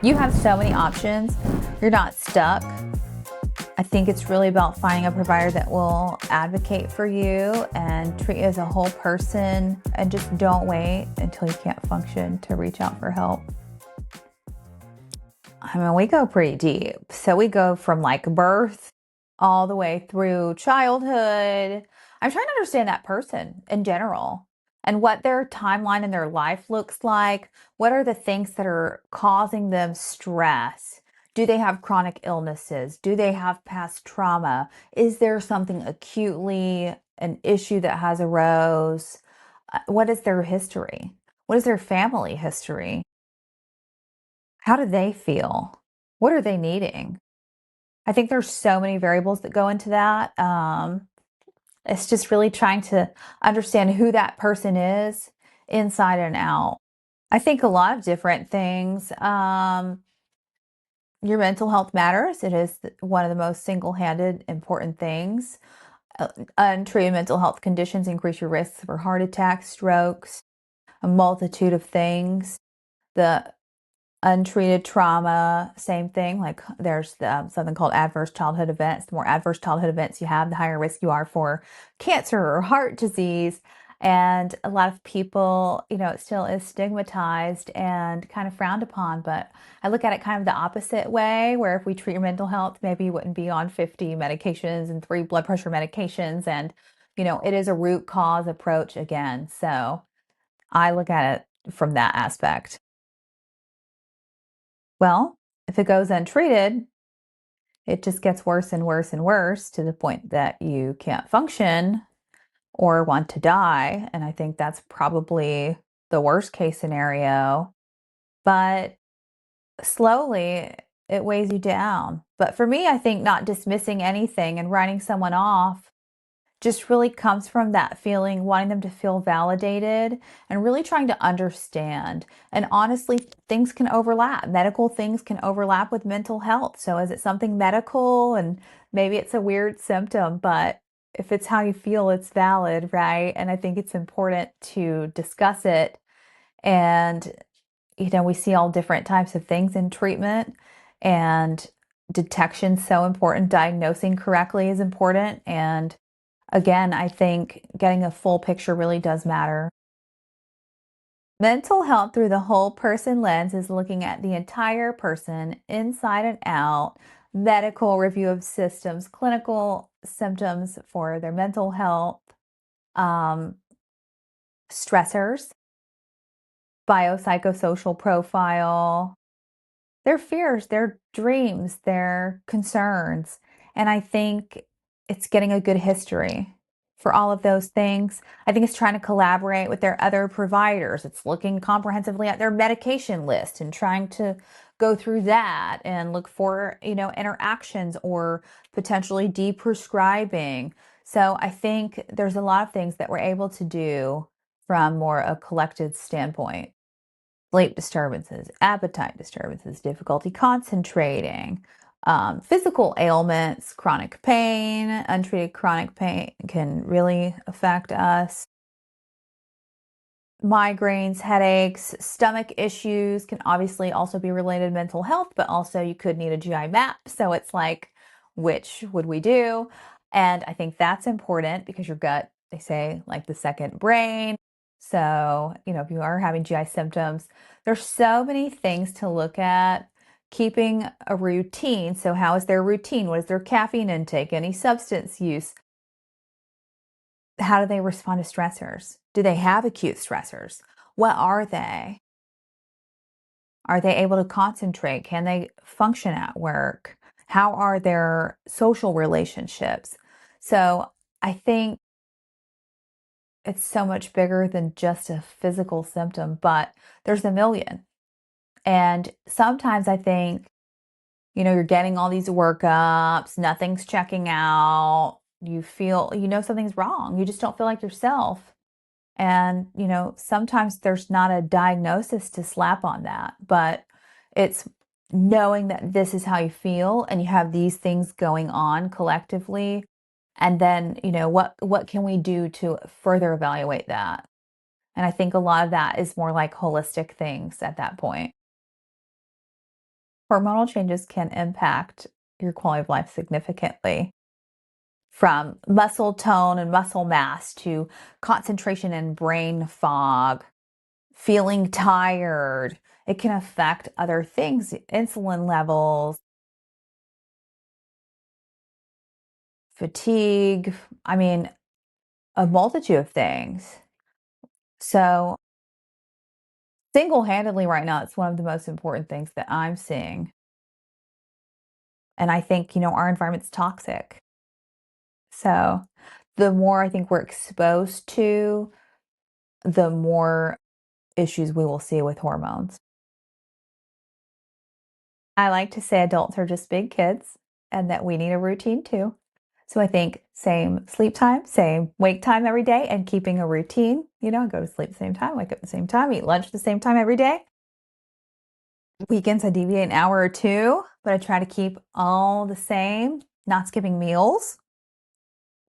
You have so many options. You're not stuck. I think it's really about finding a provider that will advocate for you and treat you as a whole person, and just don't wait until you can't function to reach out for help. I mean, we go pretty deep. So we go from like birth all the way through childhood. I'm trying to understand that person in general and what their timeline in their life looks like. What are the things that are causing them stress? Do they have chronic illnesses? Do they have past trauma? Is there something acutely, an issue that has arose? What is their history? What is their family history? How do they feel? What are they needing? I think there's so many variables that go into that. It's just really trying to understand who that person is inside and out. I think a lot of different things. Your mental health matters. It is one of the most single-handed important things. Untreated mental health conditions increase your risks for heart attacks, strokes, a multitude of things. The untreated trauma, same thing. Like there's something called adverse childhood events. The more adverse childhood events you have, the higher risk you are for cancer or heart disease. And a lot of people, it still is stigmatized and kind of frowned upon. But I look at it kind of the opposite way, where if we treat your mental health, maybe you wouldn't be on 50 medications and 3 blood pressure medications. And, it is a root cause approach again. So I look at it from that aspect. Well, if it goes untreated, it just gets worse and worse and worse to the point that you can't function or want to die. And I think that's probably the worst case scenario. But slowly, it weighs you down. But for me, I think not dismissing anything and writing someone off just really comes from that feeling, wanting them to feel validated and really trying to understand. And honestly, things can overlap. Medical things can overlap with mental health. So is it something medical? And maybe it's a weird symptom, but if it's how you feel, it's valid, right? And I think it's important to discuss it. And, we see all different types of things in treatment, and detection's so important. Diagnosing correctly is important. And again, I think getting a full picture really does matter. Mental health through the whole person lens is looking at the entire person inside and out, medical review of systems, clinical symptoms for their mental health, um, stressors, biopsychosocial profile, their fears, their dreams, their concerns. And I think it's getting a good history for all of those things. I think it's trying to collaborate with their other providers. It's looking comprehensively at their medication list and trying to go through that and look for, interactions or potentially deprescribing. So I think there's a lot of things that we're able to do from more a collected standpoint. Sleep disturbances, appetite disturbances, difficulty concentrating, physical ailments, chronic pain. Untreated chronic pain can really affect us. Migraines, headaches, stomach issues can obviously also be related to mental health, but also you could need a GI map. So it's like, which would we do? And I think that's important because your gut, they say, like the second brain. So, if you are having GI symptoms, there's so many things to look at. Keeping a routine. So, how is their routine? What is their caffeine intake? Any substance use? How do they respond to stressors? Do they have acute stressors? What are they? Are they able to concentrate? Can they function at work? How are their social relationships? So I think it's so much bigger than just a physical symptom, but there's a million. And sometimes I think, you're getting all these workups, nothing's checking out. You feel, something's wrong. You just don't feel like yourself. And, sometimes there's not a diagnosis to slap on that, but it's knowing that this is how you feel and you have these things going on collectively. And then, what can we do to further evaluate that? And I think a lot of that is more like holistic things at that point. Hormonal changes can impact your quality of life significantly, from muscle tone and muscle mass to concentration and brain fog, feeling tired. It can affect other things, insulin levels, fatigue. I mean, a multitude of things. So, single handedly, right now, it's one of the most important things that I'm seeing. And I think, our environment's toxic. So, the more I think we're exposed to, the more issues we will see with hormones. I like to say adults are just big kids and that we need a routine too. So I think same sleep time, same wake time every day, and keeping a routine. Go to sleep at the same time, wake up at the same time, eat lunch at the same time every day. Weekends, I deviate an hour or two, but I try to keep all the same, not skipping meals,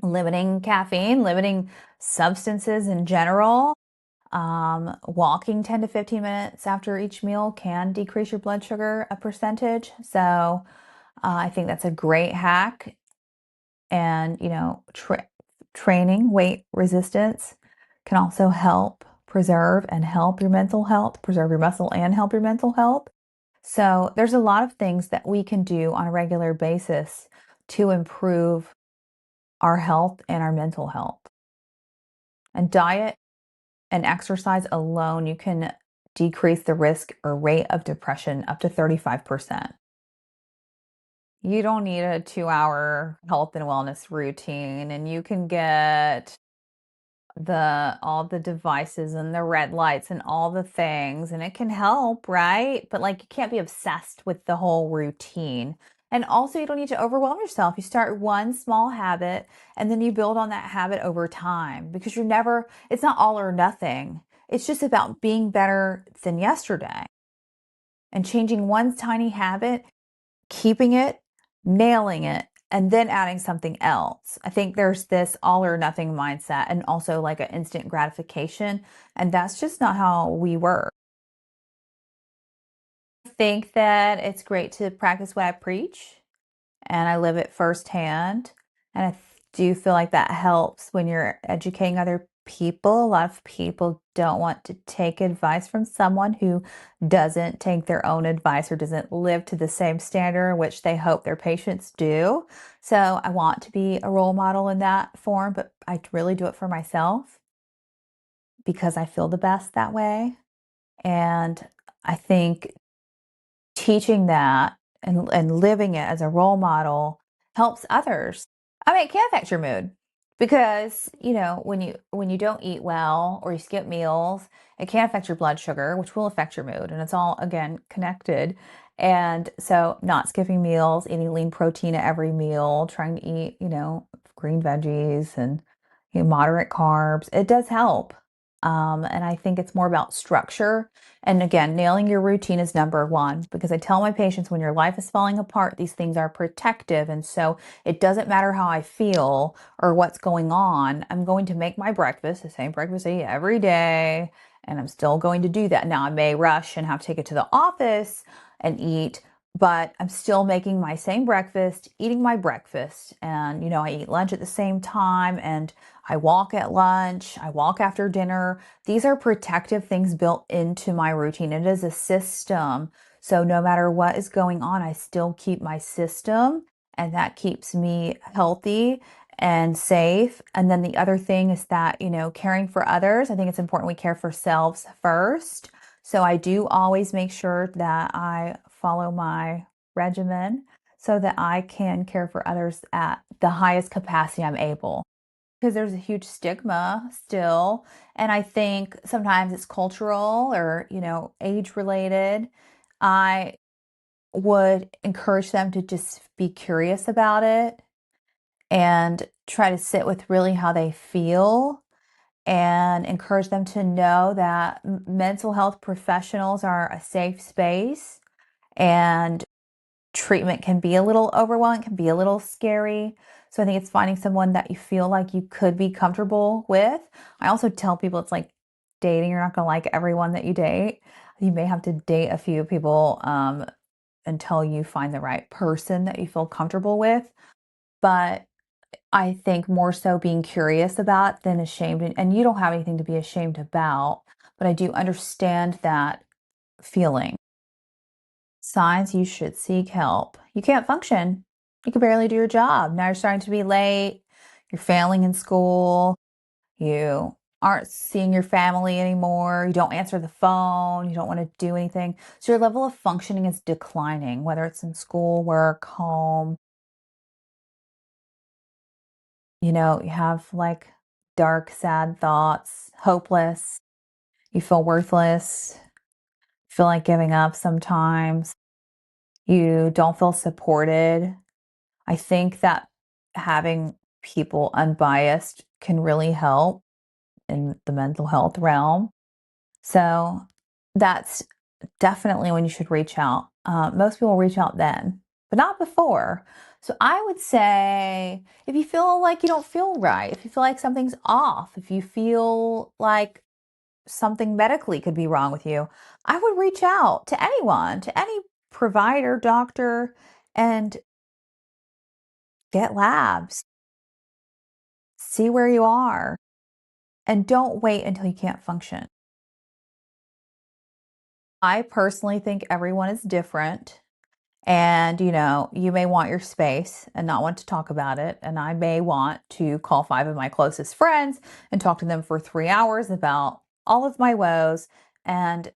limiting caffeine, limiting substances in general. Walking 10 to 15 minutes after each meal can decrease your blood sugar a percentage. So I think that's a great hack. And, training weight resistance can also help preserve and help your mental health, preserve your muscle and help your mental health. So there's a lot of things that we can do on a regular basis to improve our health and our mental health. And diet and exercise alone, you can decrease the risk or rate of depression up to 35%. You don't need a 2-hour health and wellness routine, and you can get all the devices and the red lights and all the things, and it can help, right? But like, you can't be obsessed with the whole routine. And also, you don't need to overwhelm yourself. You start one small habit and then you build on that habit over time, because it's not all or nothing. It's just about being better than yesterday and changing one tiny habit, keeping it, nailing it, and then adding something else. I think there's this all or nothing mindset and also like an instant gratification. And that's just not how we work. I think that it's great to practice what I preach, and I live it firsthand. And do feel like that helps when you're educating other people. A lot of people don't want to take advice from someone who doesn't take their own advice or doesn't live to the same standard which they hope their patients do. So I want to be a role model in that form, but I really do it for myself because I feel the best that way. And I think teaching that and living it as a role model helps others. I mean, it can affect your mood because, when you don't eat well or you skip meals, it can affect your blood sugar, which will affect your mood. And it's all, again, connected. And so not skipping meals, eating lean protein at every meal, trying to eat, green veggies and moderate carbs, it does help. And I think it's more about structure. And again, nailing your routine is number one, because I tell my patients, when your life is falling apart, these things are protective. And so it doesn't matter how I feel or what's going on. I'm going to make my breakfast, the same breakfast I eat every day. And I'm still going to do that. Now, I may rush and have to take it to the office and eat, but I'm still making my same breakfast, eating my breakfast. And, I eat lunch at the same time, and I walk at lunch, I walk after dinner. These are protective things built into my routine. It is a system. So no matter what is going on, I still keep my system, and that keeps me healthy and safe. And then the other thing is that, caring for others, I think it's important we care for selves first. So I do always make sure that I follow my regimen so that I can care for others at the highest capacity I'm able, because there's a huge stigma still. And I think sometimes it's cultural or, age related. I would encourage them to just be curious about it and try to sit with really how they feel, and encourage them to know that mental health professionals are a safe space, and treatment can be a little overwhelming, can be a little scary. So I think it's finding someone that you feel like you could be comfortable with. I also tell people it's like dating. You're not going to like everyone that you date. You may have to date a few people until you find the right person that you feel comfortable with. But I think more so being curious about than ashamed, and you don't have anything to be ashamed about, but I do understand that feeling. Signs you should seek help. You can't function. You can barely do your job. Now you're starting to be late. You're failing in school. You aren't seeing your family anymore. You don't answer the phone. You don't want to do anything. So your level of functioning is declining, whether it's in school, work, home. You have like dark, sad thoughts, hopeless. You feel worthless, feel like giving up sometimes. You don't feel supported. I think that having people unbiased can really help in the mental health realm. So that's definitely when you should reach out. Most people reach out then, but not before. So I would say if you feel like you don't feel right, if you feel like something's off, if you feel like something medically could be wrong with you, I would reach out to anyone, to any provider, doctor, and get labs, see where you are, and don't wait until you can't function. I personally think everyone is different. And, you may want your space and not want to talk about it. And I may want to call five of my closest friends and talk to them for 3 hours about all of my woes and,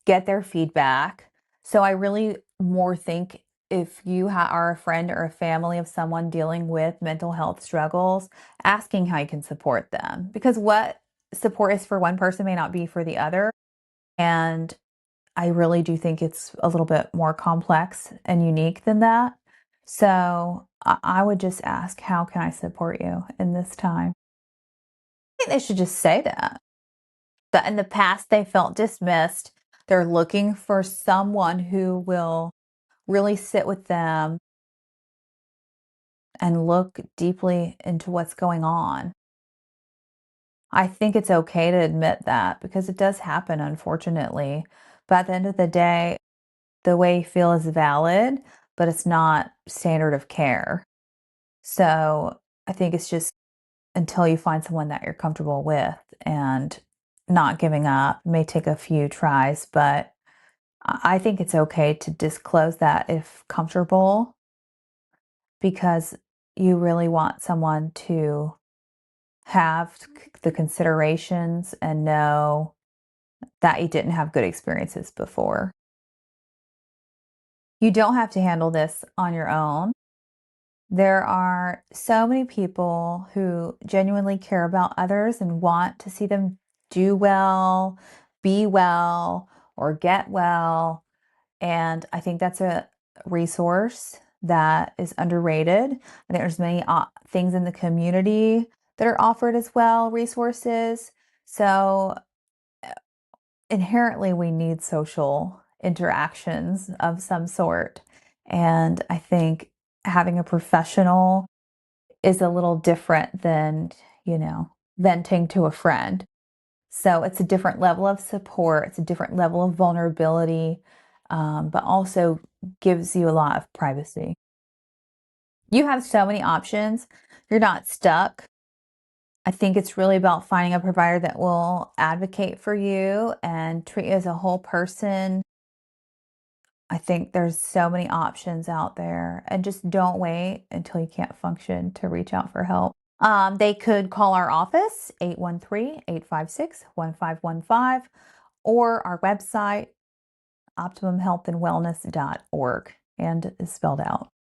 get their feedback. So I really more think if you are a friend or a family of someone dealing with mental health struggles, asking how you can support them. Because what support is for one person may not be for the other. And I really do think it's a little bit more complex and unique than that. So I would just ask, how can I support you in this time? I think they should just say that. That in the past they felt dismissed. They're looking for someone who will really sit with them and look deeply into what's going on. I think it's okay to admit that because it does happen, unfortunately. But at the end of the day, the way you feel is valid, but it's not standard of care. So I think it's just until you find someone that you're comfortable with and not giving up. May take a few tries, but I think it's okay to disclose that if comfortable because you really want someone to have the considerations and know that you didn't have good experiences before. You don't have to handle this on your own. There are so many people who genuinely care about others and want to see them do well, be well, or get well. And I think that's a resource that is underrated. I think there's many things in the community that are offered as well, resources. So inherently, we need social interactions of some sort. And I think having a professional is a little different than, venting to a friend. So it's a different level of support, it's a different level of vulnerability, but also gives you a lot of privacy. You have so many options, you're not stuck. I think it's really about finding a provider that will advocate for you and treat you as a whole person. I think there's so many options out there, and just don't wait until you can't function to reach out for help. They could call our office, 813-856-1515, or our website, optimumhealthandwellness.org, and is spelled out.